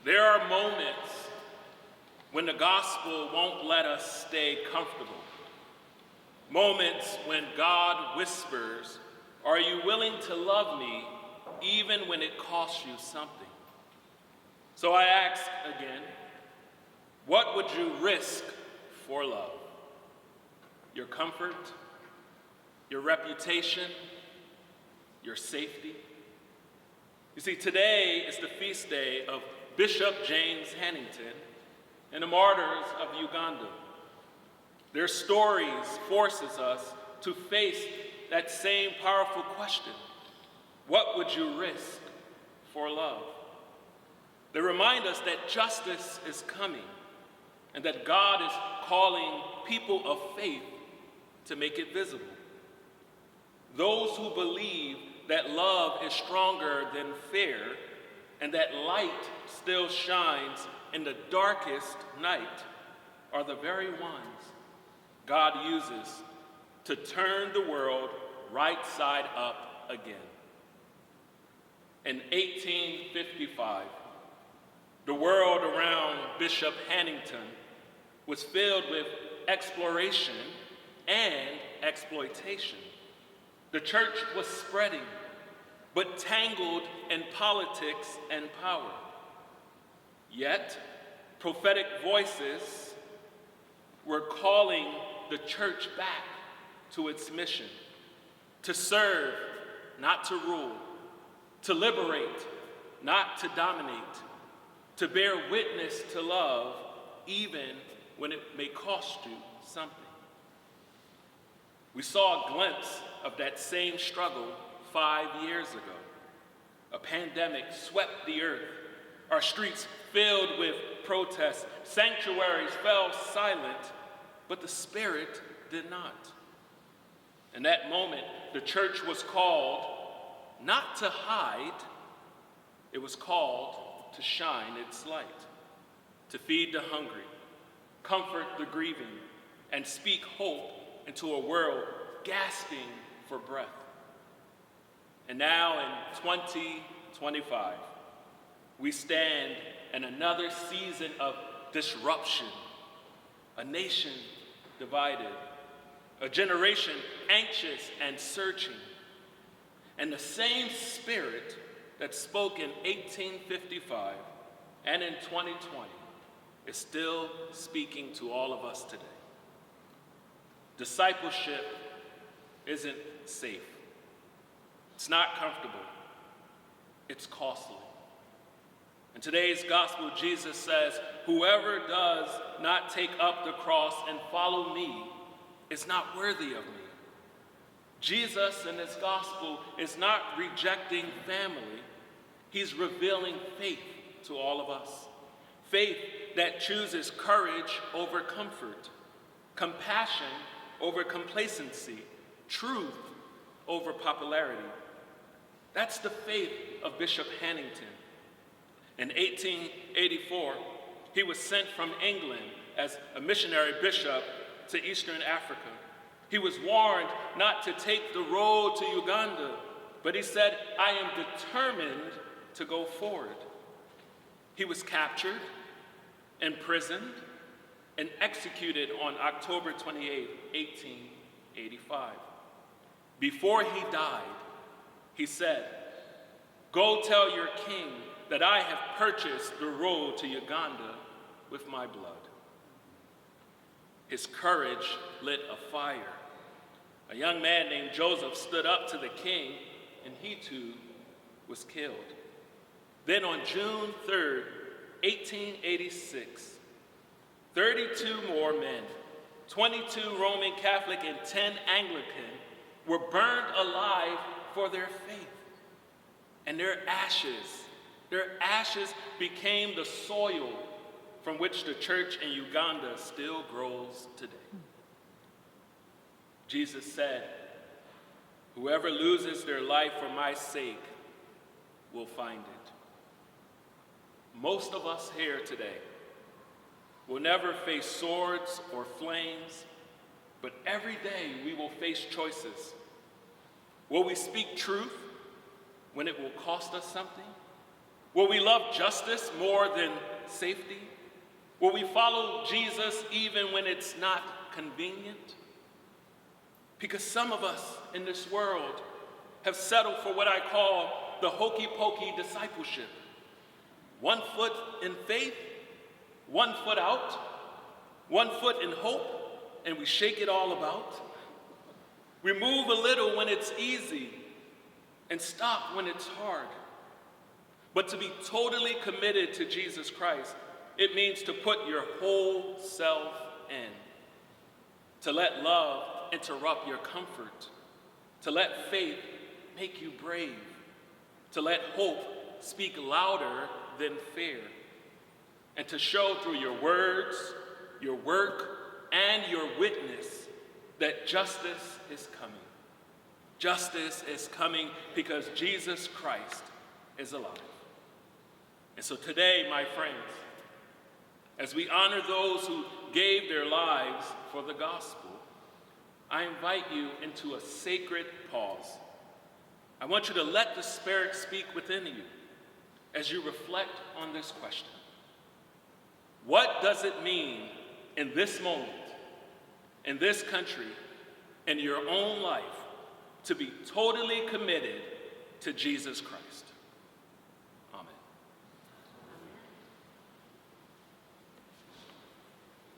There are moments when the gospel won't let us stay comfortable. Moments when God whispers, "Are you willing to love me even when it costs you something?" So I ask again, what would you risk for love? Your comfort, your reputation, your safety? You see, today is the feast day of Bishop James Hannington and the martyrs of Uganda. Their stories forces us to face that same powerful question. What would you risk for love? They remind us that justice is coming and that God is calling people of faith to make it visible. Those who believe that love is stronger than fear and that light still shines in the darkest night are the very ones God uses to turn the world right side up again. In 1855, the world around Bishop Hannington was filled with exploration and exploitation. The church was spreading, but tangled in politics and power. Yet, prophetic voices were calling the church back to its mission, to serve, not to rule, to liberate, not to dominate, to bear witness to love, even when it may cost you something. We saw a glimpse of that same struggle 5 years ago. A pandemic swept the earth, our streets filled with protests, sanctuaries fell silent, but the Spirit did not. In that moment, the church was called not to hide, it was called to shine its light, to feed the hungry, comfort the grieving, and speak hope into a world gasping for breath. And now in 2025, we stand in another season of disruption, a nation divided, a generation anxious and searching. And the same Spirit that spoke in 1855 and in 2020 is still speaking to all of us today. Discipleship isn't safe. It's not comfortable. It's costly. In today's gospel, Jesus says, "Whoever does not take up the cross and follow me is not worthy of me." Jesus in this gospel is not rejecting family. He's revealing faith to all of us. Faith that chooses courage over comfort, compassion over complacency, truth over popularity. That's the faith of Bishop Hannington. In 1884, he was sent from England as a missionary bishop to Eastern Africa. He was warned not to take the road to Uganda, but he said, "I am determined to go forward." He was captured, imprisoned, and executed on October 28, 1885. Before he died, he said, "Go tell your king that I have purchased the road to Uganda with my blood." His courage lit a fire. A young man named Joseph stood up to the king, and he too was killed. Then on June 3rd, 1886, 32 more men, 22 Roman Catholic and 10 Anglican, were burned alive for their faith. And their ashes became the soil from which the church in Uganda still grows today. Jesus said, "Whoever loses their life for my sake will find it." Most of us here today will never face swords or flames, but every day we will face choices. Will we speak truth when it will cost us something? Will we love justice more than safety? Will we follow Jesus even when it's not convenient? Because some of us in this world have settled for what I call the hokey-pokey discipleship. 1 foot in faith, 1 foot out, 1 foot in hope, and we shake it all about. We move a little when it's easy and stop when it's hard. But to be totally committed to Jesus Christ, it means to put your whole self in, to let love interrupt your comfort, to let faith make you brave, to let hope speak louder than fear, and to show through your words, your work, and your witness that justice is coming. Justice is coming because Jesus Christ is alive. And so today, my friends, as we honor those who gave their lives for the gospel, I invite you into a sacred pause. I want you to let the Spirit speak within you as you reflect on this question. What does it mean in this moment, in this country, in your own life, to be totally committed to Jesus Christ?